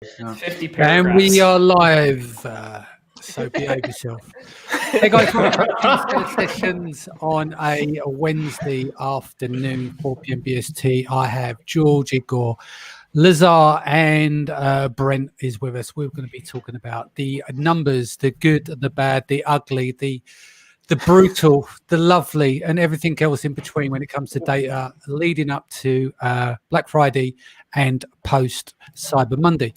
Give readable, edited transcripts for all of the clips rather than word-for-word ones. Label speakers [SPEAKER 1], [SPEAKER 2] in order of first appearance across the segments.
[SPEAKER 1] 50 paragraphs.
[SPEAKER 2] And we are live, so behave yourself. Hey guys, welcome to Sessions on a Wednesday afternoon, 4 p.m. BST. I have George, Igor, Lazar, and Brent is with us. We're going to be talking about the numbers, the good, the bad, the ugly, the brutal, the lovely, and everything else in between when it comes to data leading up to Black Friday and post Cyber Monday.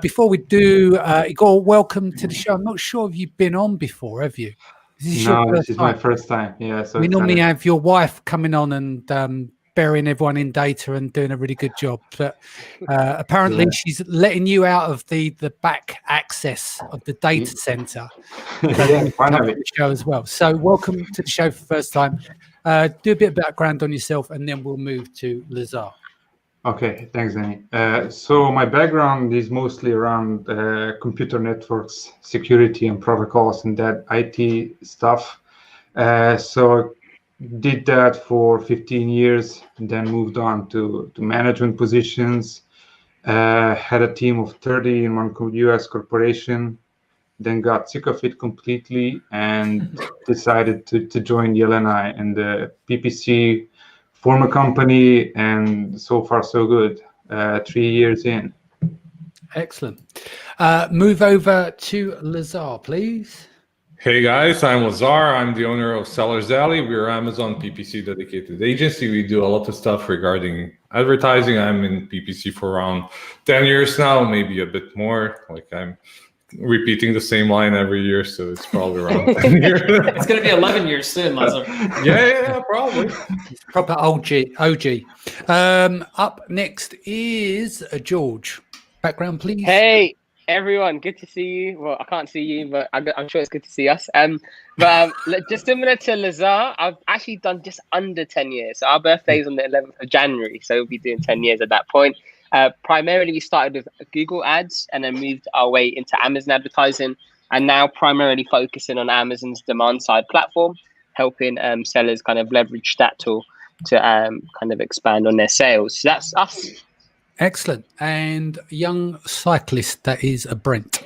[SPEAKER 2] Before we do, Igor, welcome to the show. I'm not sure if you've been on before, have you?
[SPEAKER 3] This is my first time. Yeah. So
[SPEAKER 2] we normally have your wife coming on and burying everyone in data and doing a really good job, but apparently she's letting you out of the back access of the data center.
[SPEAKER 3] Finally.
[SPEAKER 2] The show as well. So welcome to the show for the first time. Do a bit of background on yourself and then we'll move to Lazar.
[SPEAKER 3] Okay, thanks, Danny. So my background is mostly around computer networks, security and protocols and that IT stuff. So did that for 15 years, and then moved on to management positions, had a team of 30 in one US corporation, then got sick of it completely and decided to join the LNI and the PPC, form a company, and so far so good, 3 years in.
[SPEAKER 2] Excellent. Move over to Lazar, please.
[SPEAKER 4] Hey guys, I'm Lazar. I'm the owner of Sellers Alley. We're Amazon PPC dedicated agency. We do a lot of stuff regarding advertising. I'm in PPC for around 10 years now, maybe a bit more. Like I'm repeating the same line every year, so it's probably around 10 years.
[SPEAKER 1] It's going to be 11 years soon, Lazar.
[SPEAKER 4] Yeah, probably.
[SPEAKER 2] It's proper OG. Up next is George. Background, please.
[SPEAKER 5] Hey, everyone. Good to see you. Well, I can't see you, but I'm sure it's good to see us. But just similar to Lazar, I've actually done just under 10 years. So our birthday is on the 11th of January, so we'll be doing 10 years at that point. Primarily, we started with Google ads and then moved our way into Amazon advertising, and now primarily focusing on Amazon's demand side platform, helping sellers kind of leverage that tool to kind of expand on their sales. So that's us.
[SPEAKER 2] Excellent. And young cyclist, that is a Brent.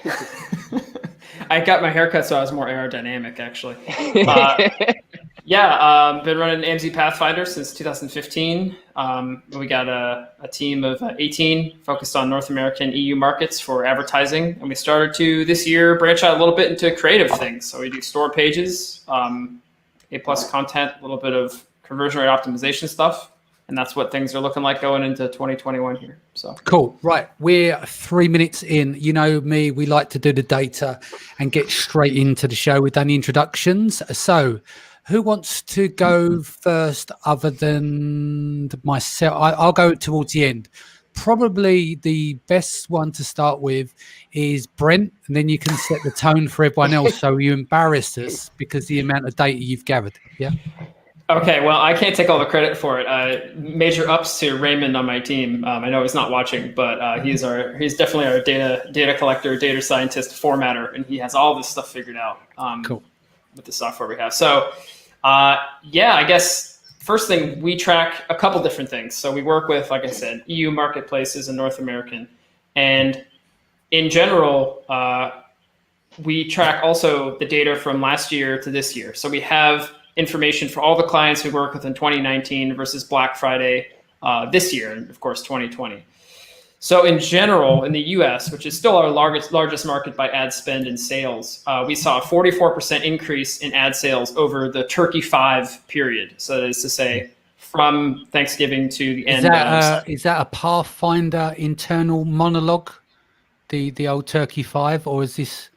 [SPEAKER 1] I got my haircut so I was more aerodynamic, actually. Been running AMZ Pathfinder since 2015. We got a team of 18 focused on North American EU markets for advertising. And we started to this year branch out a little bit into creative things. So we do store pages, A+ content, a little bit of conversion rate optimization stuff. And that's what things are looking like going into 2021 here. So
[SPEAKER 2] cool. Right. We're 3 minutes in. You know me, we like to do the data and get straight into the show. We've done the introductions. So who wants to go first other than myself? I'll go towards the end. Probably the best one to start with is Brent, and then you can set the tone for everyone else so you embarrass us because the amount of data you've gathered. Yeah.
[SPEAKER 1] Okay, well, I can't take all the credit for it. Major ups to Raymond on my team. I know he's not watching, but he's definitely our data collector, data scientist, formatter, and he has all this stuff figured out.
[SPEAKER 2] Cool.
[SPEAKER 1] With the software we have. So, I guess first thing, we track a couple different things. So we work with, like I said, EU marketplaces and North American, and in general, we track also the data from last year to this year. So we have information for all the clients we work with in 2019 versus Black Friday this year, and of course 2020. So in general, in the US, which is still our largest market by ad spend and sales, we saw a 44% increase in ad sales over the Turkey 5 period. So that is to say, from Thanksgiving to the end.
[SPEAKER 2] Is that a Pathfinder internal monologue, the old Turkey 5, or is this?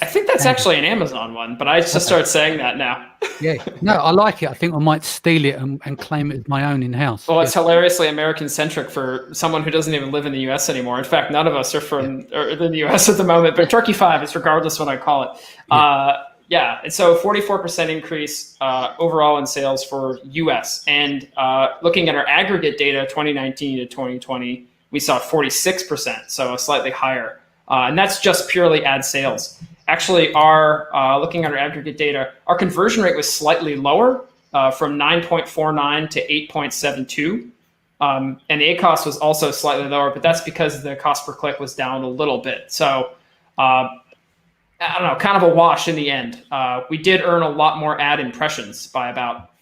[SPEAKER 1] I think that's actually an Amazon one, but I just start saying that now.
[SPEAKER 2] Yeah, no, I like it. I think I might steal it and claim it as my own in-house.
[SPEAKER 1] Well, it's hilariously American-centric for someone who doesn't even live in the U.S. anymore. In fact, none of us are from the U.S. at the moment, but Turkey 5 is regardless what I call it. And so 44% increase overall in sales for U.S. And looking at our aggregate data, 2019 to 2020, we saw 46%, so slightly higher. And that's just purely ad sales. Actually, looking at our aggregate data, our conversion rate was slightly lower from 9.49 to 8.72. And the ACoS was also slightly lower, but that's because the cost per click was down a little bit. So I don't know, kind of a wash in the end. We did earn a lot more ad impressions by about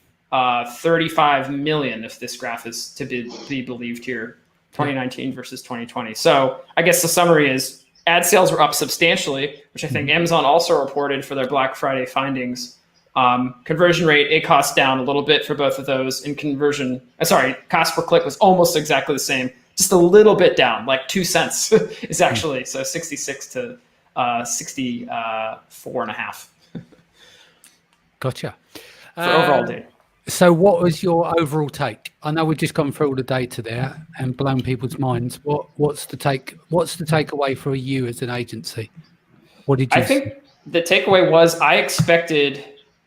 [SPEAKER 1] 35 million, if this graph is to be believed here, 2019 versus 2020. So I guess the summary is ad sales were up substantially, which I think Amazon also reported for their Black Friday findings. Conversion rate, ACoS down a little bit for both of those. And cost per click was almost exactly the same, just a little bit down, like 2 cents is actually, so 66 to 64.5.
[SPEAKER 2] Gotcha.
[SPEAKER 1] For overall data.
[SPEAKER 2] So what was your overall take? I know we've just gone through all the data there and blown people's minds. What's the takeaway for you as an agency? What did you
[SPEAKER 1] I think the takeaway was I expected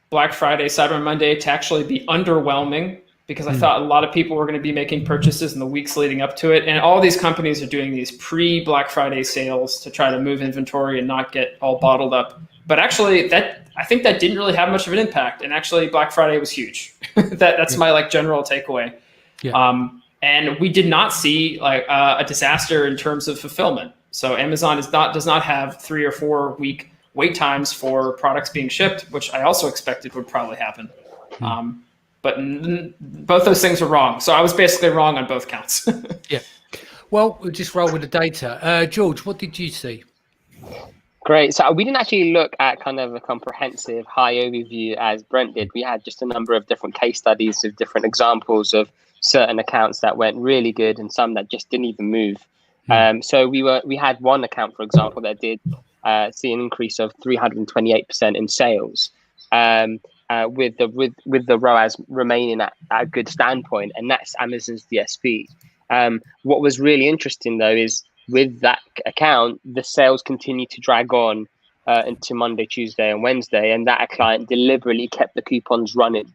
[SPEAKER 1] Black Friday, Cyber Monday to actually be underwhelming because I thought a lot of people were going to be making purchases in the weeks leading up to it. And all these companies are doing these pre-Black Friday sales to try to move inventory and not get all bottled up. But actually, I think that didn't really have much of an impact. And actually, Black Friday was huge. That's my general takeaway.
[SPEAKER 2] Yeah.
[SPEAKER 1] And we did not see a disaster in terms of fulfillment. So Amazon does not have 3 or 4 week wait times for products being shipped, which I also expected would probably happen. But both those things were wrong. So I was basically wrong on both counts.
[SPEAKER 2] Yeah. Well, we'll just roll with the data. George, what did you see?
[SPEAKER 5] Great. So we didn't actually look at kind of a comprehensive high overview as Brent did. We had just a number of different case studies of different examples of certain accounts that went really good and some that just didn't even move. So we had one account, for example, that did see an increase of 328% in sales, with the ROAS remaining at a good standpoint, and that's Amazon's DSP. What was really interesting though is with that account, the sales continued to drag on into Monday, Tuesday, and Wednesday, and that client deliberately kept the coupons running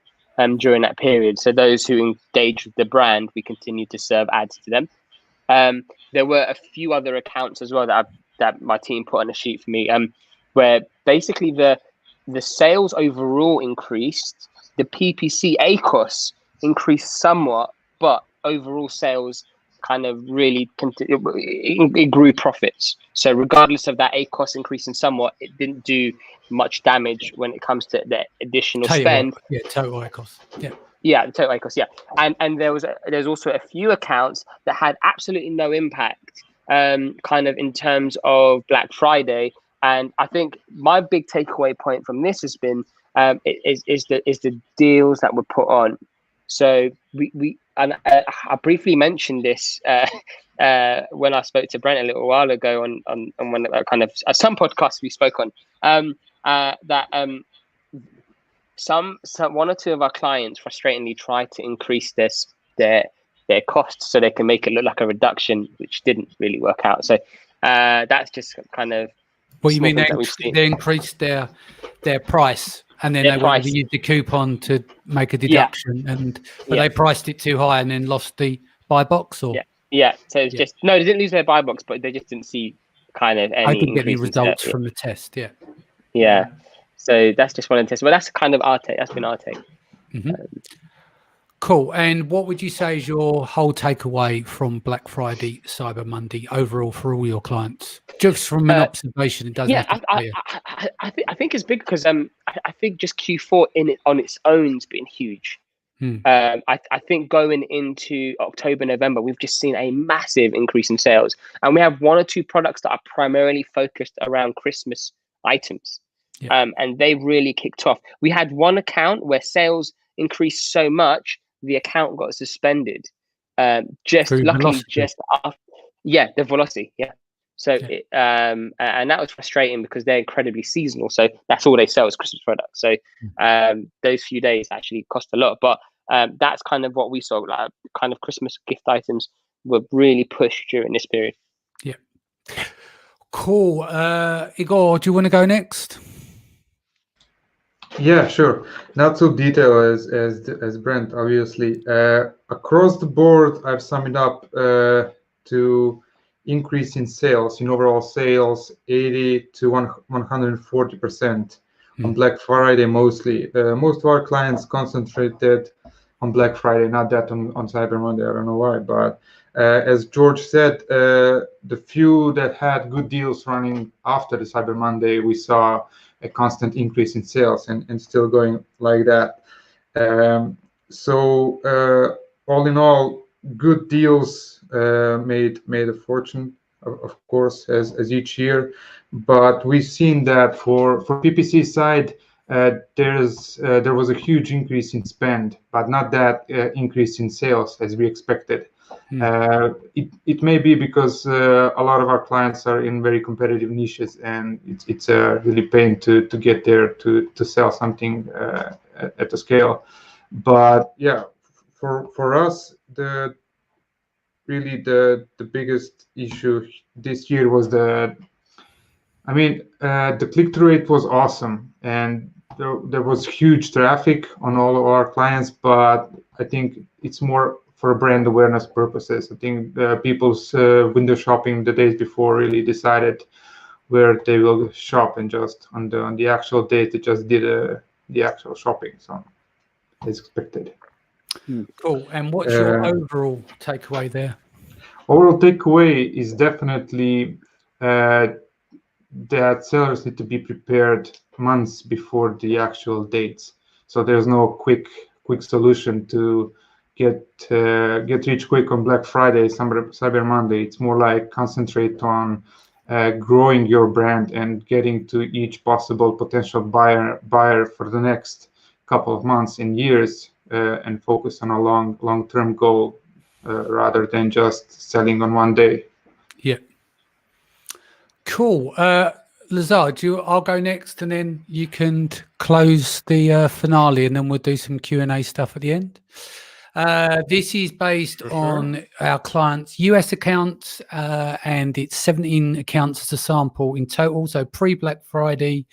[SPEAKER 5] during that period. So those who engaged with the brand, we continued to serve ads to them. There were a few other accounts as well that my team put on a sheet for me, where basically the sales overall increased, the PPC ACoS increased somewhat, but overall sales kind of really it grew profits. So regardless of that ACoS increasing somewhat, it didn't do much damage when it comes to the additional spend.
[SPEAKER 2] Total ACoS.
[SPEAKER 5] Yeah, the total ACoS. Yeah, and there's also a few accounts that had absolutely no impact, kind of in terms of Black Friday. And I think my big takeaway point from this has been is the deals that were put on. So I briefly mentioned this when I spoke to Brent a little while ago on one kind of some podcasts we spoke on, that one or two of our clients frustratingly tried to increase their costs so they can make it look like a reduction, which didn't really work out. So that's just kind of
[SPEAKER 2] what you mean they increased their price. And then they wanted to use the coupon to make a deduction, but they priced it too high and then lost the buy box, or
[SPEAKER 5] so it's just they didn't lose their buy box, but they just didn't see kind of any.
[SPEAKER 2] I didn't get any results from the test.
[SPEAKER 5] Yeah. So that's just one of the tests. But that's kind of our take. That's been our take.
[SPEAKER 2] Cool. And what would you say is your whole takeaway from Black Friday, Cyber Monday overall for all your clients? Just from an observation, it doesn't.
[SPEAKER 5] I think it's big because I think just Q4 on its own's been huge. I think going into October, November, we've just seen a massive increase in sales, and we have one or two products that are primarily focused around Christmas items, and they've really kicked off. We had one account where sales increased so much the account got suspended. Just after, the velocity, So and that was frustrating because they're incredibly seasonal. So that's all they sell is Christmas products. So those few days actually cost a lot. But that's kind of what we saw. Like kind of Christmas gift items were really pushed during this period.
[SPEAKER 2] Yeah. Cool. Igor, do you want to go next?
[SPEAKER 3] Yeah, sure. Not so detailed as Brent, obviously. Across the board, I've summed up to increase in sales, in overall sales, 80 to 140% on Black Friday mostly. Most of our clients concentrated on Black Friday, not that on Cyber Monday. I don't know why, but as George said, the few that had good deals running after the Cyber Monday, we saw a constant increase in sales and still going like that. So all in all, good deals made a fortune, of course, as each year. But we've seen that for PPC side, there was a huge increase in spend, but not that increase in sales as we expected. It may be because a lot of our clients are in very competitive niches, and it's really pain to get there to sell something at a scale. But yeah, for us, the biggest issue this year was the click-through rate was awesome, and there was huge traffic on all of our clients, but I think it's more for brand awareness purposes. I think people's window shopping the days before really decided where they will shop, and just on the actual date, they just did the actual shopping, so as expected.
[SPEAKER 2] Cool. And what's your overall takeaway there?
[SPEAKER 3] Overall takeaway is definitely that sellers need to be prepared months before the actual dates. So there's no quick solution to get rich quick on Black Friday, Cyber Monday. It's more like concentrate on growing your brand and getting to each possible potential buyer for the next couple of months and years, and focus on a long-term goal rather than just selling on one day.
[SPEAKER 2] Yeah. Cool. Lazar, I'll go next, and then you can close the finale, and then we'll do some Q&A stuff at the end. This is based on our clients' US accounts, and it's 17 accounts as a sample in total. So pre-Black Friday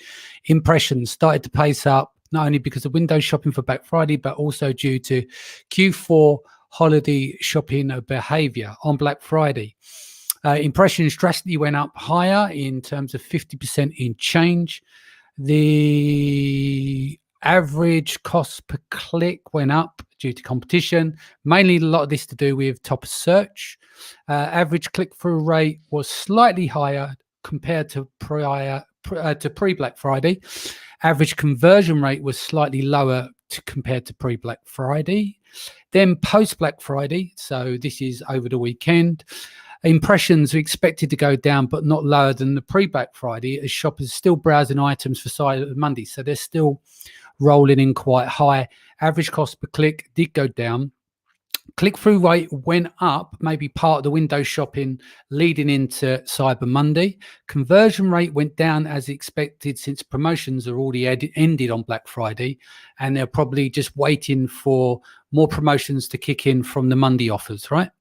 [SPEAKER 2] impressions started to pace up, not only because of window shopping for Black Friday, but also due to Q4 holiday shopping behavior on Black Friday. Impressions drastically went up higher in terms of 50% in change. The average cost per click went up due to competition, mainly a lot of this to do with top of search. Average click-through rate was slightly higher compared to pre-Black Friday. Average conversion rate was slightly lower compared to pre-Black Friday. Then post-Black Friday, so this is over the weekend, impressions are expected to go down, but not lower than the pre-Black Friday, as shoppers are still browsing items for Cyber Monday. So they're still rolling in quite high. Average cost per click did go down. Click-through rate went up, maybe part of the window shopping leading into Cyber Monday. Conversion rate went down as expected, since promotions are already ended on Black Friday, and they're probably just waiting for more promotions to kick in from the Monday offers, right?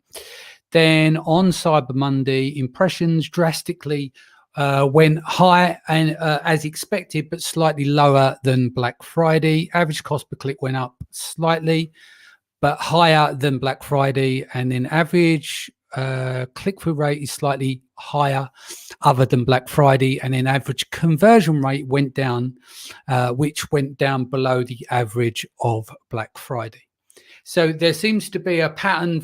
[SPEAKER 2] Then on Cyber Monday, impressions drastically went high and as expected, but slightly lower than Black Friday. Average cost per click went up slightly, but higher than Black Friday. And then average click-through rate is slightly higher other than Black Friday. And then average conversion rate went down, which went down below the average of Black Friday. So there seems to be a pattern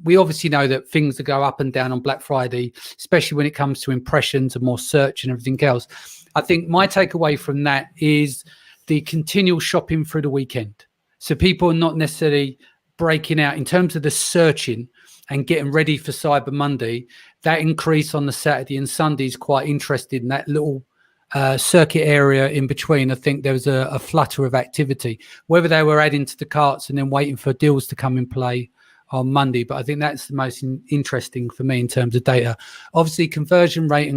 [SPEAKER 2] we obviously know that things that go up and down on Black Friday, especially when it comes to impressions and more search and everything else. I think my takeaway from that is the continual shopping through the weekend. So people are not necessarily breaking out in terms of the searching and getting ready for Cyber Monday. That increase on the Saturday and Sunday is quite interesting. In that little circuit area in between, I think there was a flutter of activity, whether they were adding to the carts and then waiting for deals to come in play on Monday. But I think that's the most interesting for me in terms of data. Obviously, conversion rate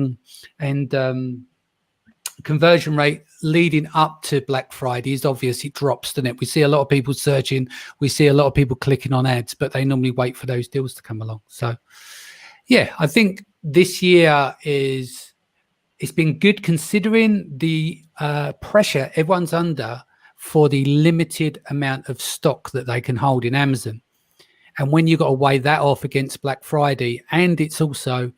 [SPEAKER 2] and conversion rate leading up to Black Friday is obvious. It drops, doesn't it? We see a lot of people searching, we see a lot of people clicking on ads, but they normally wait for those deals to come along. So yeah, I think this year it's been good, considering the pressure everyone's under for the limited amount of stock that they can hold in Amazon. And when you've got to weigh that off against Black Friday, and it's also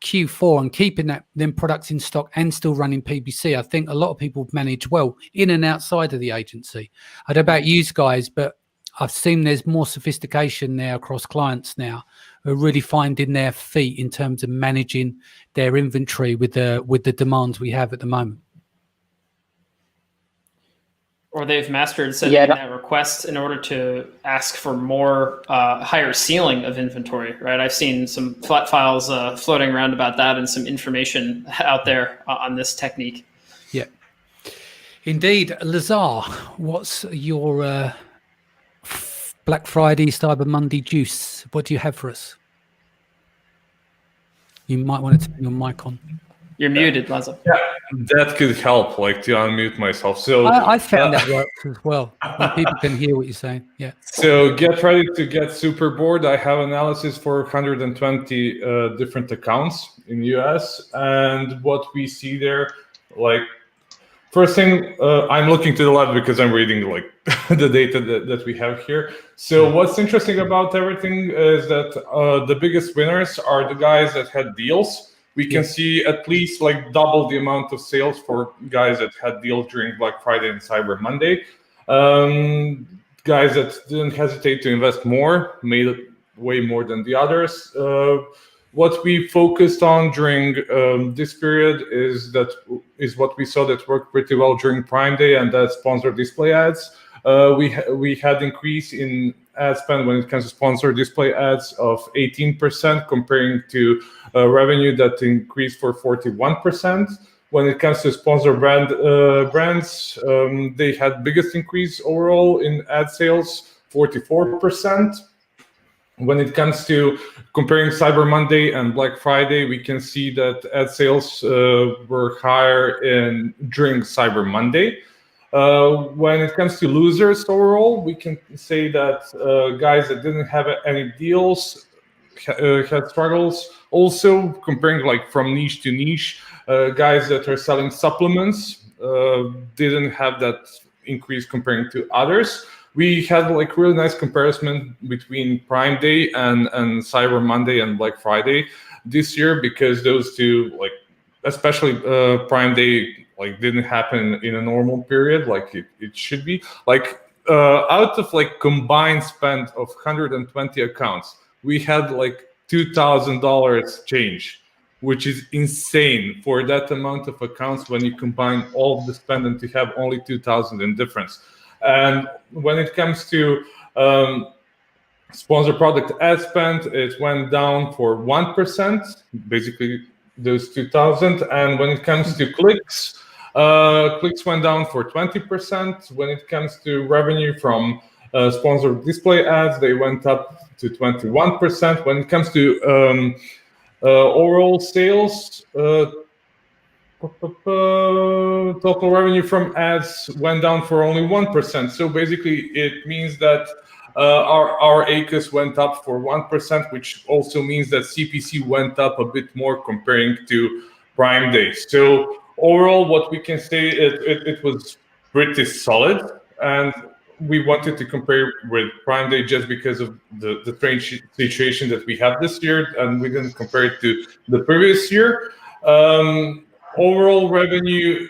[SPEAKER 2] Q4 and keeping them products in stock and still running PPC, I think a lot of people manage well in and outside of the agency. I don't know about you guys, but I've seen there's more sophistication now across clients now who are really finding their feet in terms of managing their inventory with the demands we have at the moment.
[SPEAKER 1] Or they've mastered sending in that request in order to ask for more higher ceiling of inventory, right? I've seen some flat files floating around about that and some information out there on this technique.
[SPEAKER 2] Yeah, indeed. Lazar, what's your Black Friday, Cyber Monday juice? What do you have for us? You might want to turn your mic on.
[SPEAKER 1] You're muted, Lazo.
[SPEAKER 4] Yeah, that could help, like to unmute myself. So
[SPEAKER 2] I found that works as well. When people can hear what you're saying. Yeah.
[SPEAKER 4] So get ready to get super bored. I have analysis for 120 different accounts in US, and what we see there, like first thing, I'm looking to the left because I'm reading like the data that we have here. So what's interesting about everything is that the biggest winners are the guys that had deals. We can see at least like double the amount of sales for guys that had deals during Black Friday and Cyber Monday. Guys that didn't hesitate to invest more made it way more than the others. What we focused on during this period is what we saw that worked pretty well during Prime Day, and that's sponsored display ads. We had increase in ad spend when it comes to sponsored display ads of 18%, comparing to revenue that increased for 41%. When it comes to sponsored brands, they had biggest increase overall in ad sales, 44%. When it comes to comparing Cyber Monday and Black Friday, we can see that ad sales were higher during Cyber Monday. When it comes to losers overall, we can say that guys that didn't have any deals had struggles. Also, comparing like from niche to niche, guys that are selling supplements didn't have that increase comparing to others. We had like really nice comparison between Prime Day and Cyber Monday and Black Friday this year, because those two, like especially Prime Day, like didn't happen in a normal period like it should be. Like out of like combined spend of 120 accounts, we had like $2,000 change, which is insane for that amount of accounts when you combine all of the spend and to have only 2,000 in difference. And when it comes to sponsored product ad spend, it went down for 1%, basically those 2,000. And when it comes to clicks, clicks went down for 20%. When it comes to revenue from sponsored display ads, they went up to 21%. When it comes to overall sales, total revenue from ads went down for only 1%. So basically, it means that our ACUS went up for 1%, which also means that CPC went up a bit more comparing to Prime Day. So overall, what we can say it was pretty solid, and we wanted to compare with Prime Day just because of the strange situation that we have this year, and we didn't compare it to the previous year. Overall revenue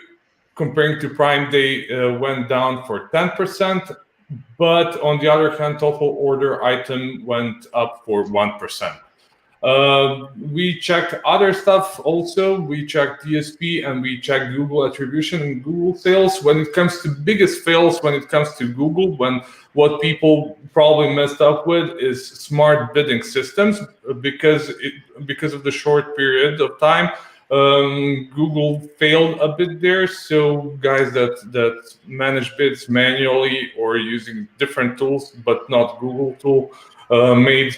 [SPEAKER 4] comparing to Prime Day went down for 10%, but on the other hand, total order item went up for 1%. We checked other stuff also. We checked DSP and we checked Google attribution and Google sales. When it comes to biggest fails, when it comes to Google, what people probably messed up with is smart bidding systems, because of the short period of time. Google failed a bit there, so guys that manage bids manually or using different tools but not Google tool made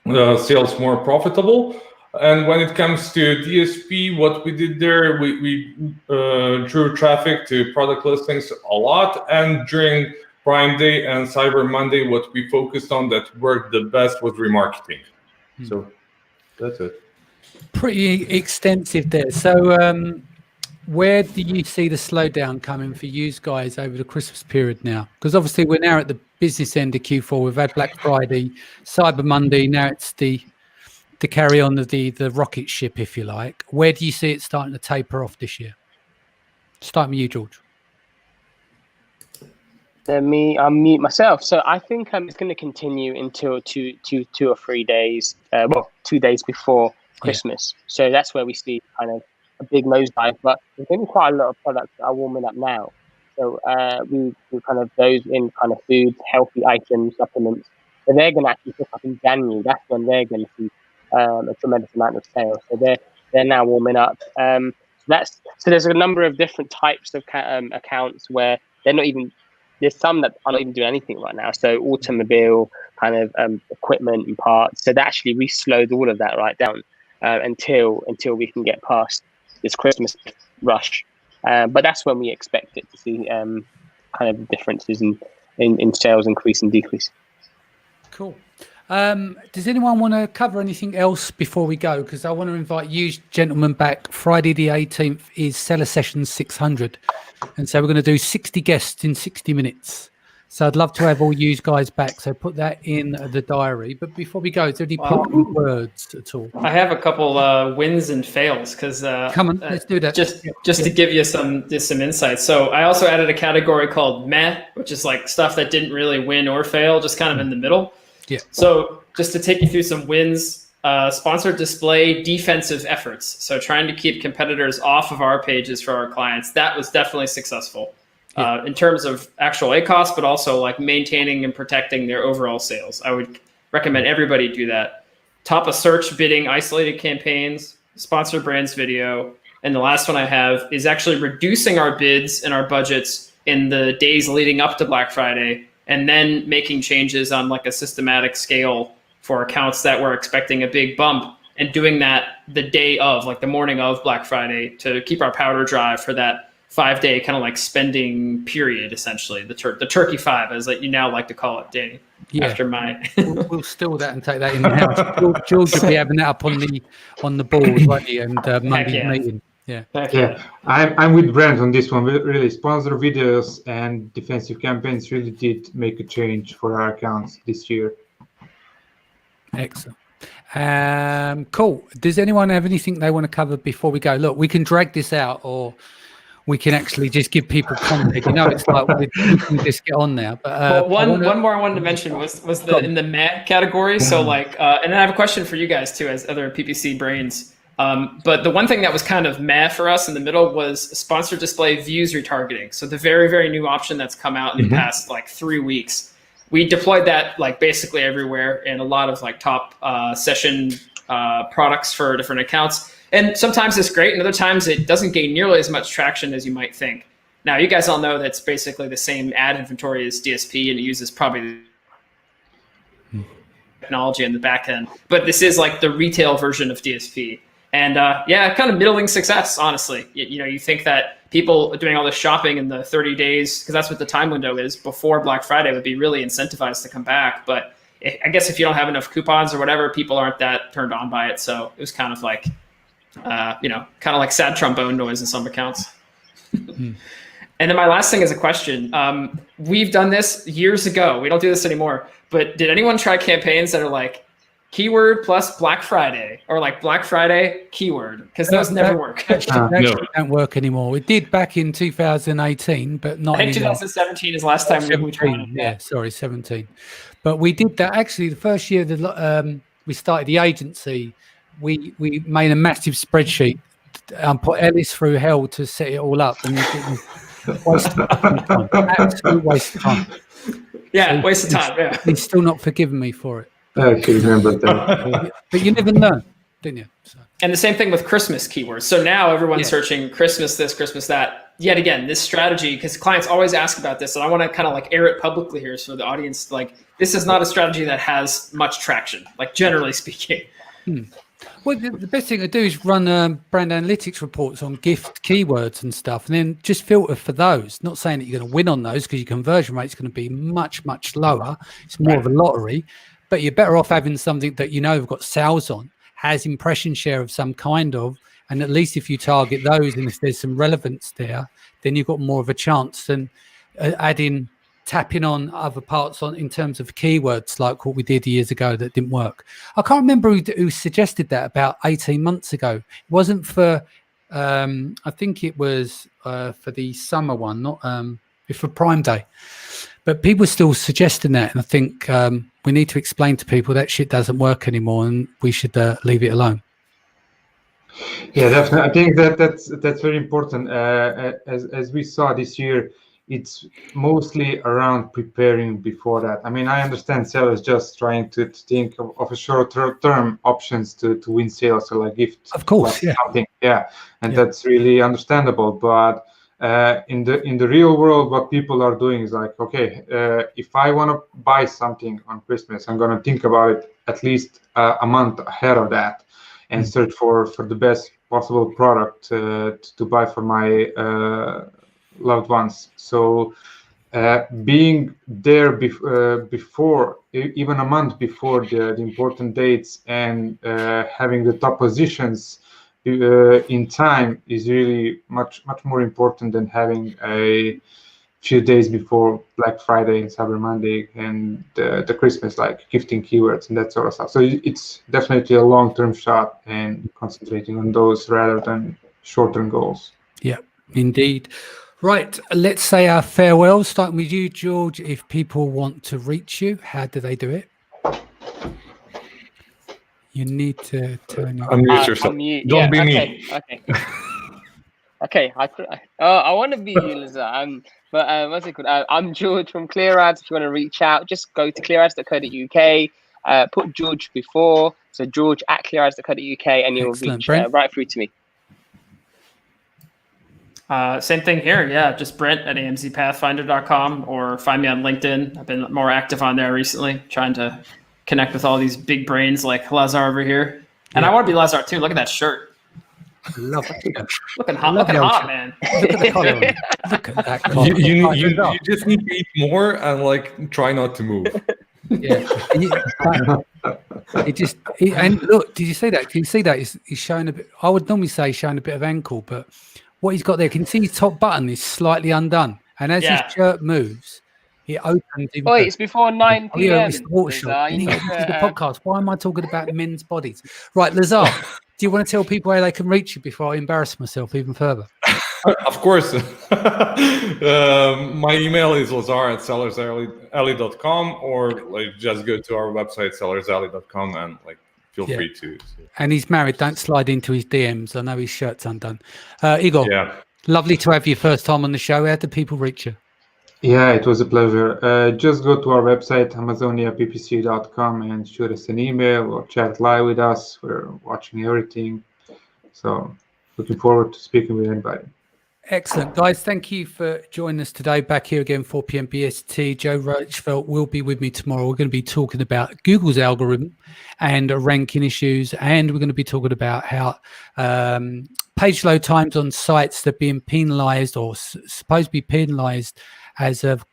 [SPEAKER 4] sales more profitable. And when it comes to DSP, what we did there, we drew traffic to product listings a lot, and during Prime Day and Cyber Monday, what we focused on that worked the best was remarketing. So that's it.
[SPEAKER 2] Pretty extensive there. So where do you see the slowdown coming for you guys over the Christmas period now? Because obviously we're now at the business end of Q4. We've had Black Friday, Cyber Monday. Now it's the carry on of the rocket ship, if you like. Where do you see it starting to taper off this year? Start with you, George.
[SPEAKER 5] Let me unmute myself. So I think it's going to continue until two or 3 days. 2 days before Christmas. So that's where we see kind of a big nosedive. But there's been quite a lot of products that are warming up now. So we kind of those in kind of food, healthy items, supplements. So they're going to actually pick up in January. That's when they're going to see a tremendous amount of sales. So they're now warming up. So there's a number of different types of accounts where they're not even. There's some that are not even doing anything right now. So automobile kind of equipment and parts. So that actually we slowed all of that right down until we can get past this Christmas rush. But that's when we expect it to see kind of differences in sales increase and decrease.
[SPEAKER 2] Cool. Does anyone want to cover anything else before we go? Because I want to invite you gentlemen back. Friday the 18th is Seller Session 600. And so we're going to do 60 guests in 60 minutes. So I'd love to have all you guys back. So put that in the diary. But before we go, is there any parting words at all?
[SPEAKER 1] I have a couple wins and fails because
[SPEAKER 2] come on, let's do that.
[SPEAKER 1] Just to give you some insights. So I also added a category called meh, which is like stuff that didn't really win or fail, just kind of in the middle.
[SPEAKER 2] Yeah.
[SPEAKER 1] So just to take you through some wins, sponsored display defensive efforts. So trying to keep competitors off of our pages for our clients. That was definitely successful in terms of actual ACOS, but also like maintaining and protecting their overall sales. I would recommend everybody do that. Top of search bidding, isolated campaigns, sponsored brands video. And the last one I have is actually reducing our bids and our budgets in the days leading up to Black Friday, and then making changes on like a systematic scale for accounts that were expecting a big bump, and doing that the day of, like the morning of Black Friday, to keep our powder dry for that 5-day kind of like spending period, essentially, the Turkey 5, as you now like to call it, Danny.
[SPEAKER 2] Yeah.
[SPEAKER 1] After my
[SPEAKER 2] we'll steal that and take that in the house. George will be having that up on the board, won't he? And Monday's meeting. Yeah.
[SPEAKER 3] I'm with Brent on this one. Really, sponsor videos and defensive campaigns really did make a change for our accounts this year.
[SPEAKER 2] Excellent. Cool. Does anyone have anything they want to cover before we go? Look, we can drag this out, or we can actually just give people content. You know, it's like we can just get on now. But
[SPEAKER 1] one more I wanted to mention was in the meh category. So like, and I have a question for you guys too, as other PPC brains. But the one thing that was kind of meh for us in the middle was sponsored display views retargeting. So the very, very new option that's come out in the past like 3 weeks. We deployed that like basically everywhere in a lot of like top session products for different accounts. And sometimes it's great, and other times it doesn't gain nearly as much traction as you might think. Now, you guys all know that's basically the same ad inventory as DSP, and it uses probably technology in the back end. But this is like the retail version of DSP. And kind of middling success, honestly. You think that people doing all this shopping in the 30 days, because that's what the time window is, before Black Friday would be really incentivized to come back. But I guess if you don't have enough coupons or whatever, people aren't that turned on by it. So it was kind of like, kind of like sad trombone noise in some accounts. And then my last thing is a question. We've done this years ago. We don't do this anymore. But did anyone try campaigns that are like, keyword plus Black Friday, or like Black Friday keyword? Because those never work.
[SPEAKER 2] Actually don't work anymore. It did back in 2018, but not
[SPEAKER 1] I think
[SPEAKER 2] anymore.
[SPEAKER 1] 2017 is last time we tried it.
[SPEAKER 2] Yeah, sorry, 17. But we did that actually the first year that we started the agency. We made a massive spreadsheet and put Ellis through hell to set it all up, and it was waste of time. Absolute waste of time.
[SPEAKER 1] Yeah, waste of time. Yeah,
[SPEAKER 2] he's still not forgiven me for it.
[SPEAKER 3] I actually remember that.
[SPEAKER 2] But you never know, didn't you? So.
[SPEAKER 1] And the same thing with Christmas keywords. So now everyone's searching Christmas this, Christmas that. Yet again, this strategy, because clients always ask about this, and I want to kind of like air it publicly here so the audience, like, this is not a strategy that has much traction, like generally speaking.
[SPEAKER 2] Well, the best thing to do is run brand analytics reports on gift keywords and stuff, and then just filter for those. Not saying that you're going to win on those, because your conversion rate is going to be much, much lower. It's more of a lottery. But you're better off having something that you know have got sales on, has impression share of some kind of, and at least if you target those and if there's some relevance there, then you've got more of a chance than tapping on other parts on in terms of keywords like what we did years ago that didn't work. I can't remember who suggested that about 18 months ago. It wasn't for, I think it was for the summer one, not for Prime Day. But people are still suggesting that, and I think we need to explain to people that shit doesn't work anymore, and we should leave it alone.
[SPEAKER 3] Yeah, definitely. I think that's very important. As we saw this year, it's mostly around preparing before that. I mean, I understand sellers just trying to think of a short-term options to win sales, so like gift,
[SPEAKER 2] Of course,
[SPEAKER 3] like something, and
[SPEAKER 2] Yeah.
[SPEAKER 3] that's really understandable. But in the real world, what people are doing is like, okay, if I want to buy something on Christmas, I'm going to think about it at least a month ahead of that, and search for the best possible product to buy for my loved ones. So being there before, even a month before the important dates, and having the top positions in time is really much more important than having a few days before Black Friday and Cyber Monday and the Christmas, like gifting keywords and that sort of stuff. So it's definitely a long-term shot and concentrating on those rather than short-term goals.
[SPEAKER 2] Yeah, indeed. Right, let's say our farewell, starting with you, George. If people want to reach you, how do they do it? You need to turn your...
[SPEAKER 4] Unmute yourself. Don't be me.
[SPEAKER 5] Okay. I want to be you, Liza. But what's it called? I'm George from ClearAds. If you want to reach out, just go to clearads.co.uk. Put George before, so George@clearads.co.uk, and you'll reach right through to me.
[SPEAKER 1] Same thing here. Yeah, just Brent@amzpathfinder.com, or find me on LinkedIn. I've been more active on there recently, trying to connect with all these big brains like Lazar over here. And I want to be Lazar too. Look at that shirt.
[SPEAKER 2] Love it.
[SPEAKER 1] Looking hot, man.
[SPEAKER 2] Look at the color on it. Look at that color.
[SPEAKER 4] You just need to eat more and like try not to move.
[SPEAKER 2] Yeah. And look, did you see that? Can you see that? He's showing a bit. I would normally say showing a bit of ankle, but what he's got there, can you see his top button is slightly undone, and as his shirt moves, it opens.
[SPEAKER 5] It's before 9 p.m.
[SPEAKER 2] Yeah, it's the water shot. This is the podcast. Why am I talking about men's bodies? Right, Lazar, do you want to tell people how they can reach you before I embarrass myself even further?
[SPEAKER 4] Of course. My email is lazar@sellersalley.com, or like just go to our website sellersalley.com and like feel free to.
[SPEAKER 2] And he's married. Don't slide into his DMs. I know his shirt's undone. Igor, lovely to have you first time on the show. How do people reach you?
[SPEAKER 3] Yeah, it was a pleasure. Just go to our website, amazoniappc.com, and shoot us an email or chat live with us. We're watching everything. So looking forward to speaking with anybody.
[SPEAKER 2] Excellent, guys. Thank you for joining us today. Back here again, 4 p.m. BST. Joe Rochfeld will be with me tomorrow. We're going to be talking about Google's algorithm and ranking issues, and we're going to be talking about how page load times on sites that are being penalized or supposed to be penalized as of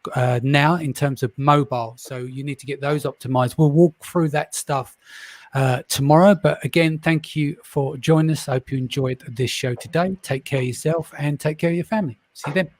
[SPEAKER 2] now in terms of mobile. So you need to get those optimized. We'll walk through that stuff tomorrow. But again, thank you for joining us. I hope you enjoyed this show today. Take care of yourself and take care of your family. See you then.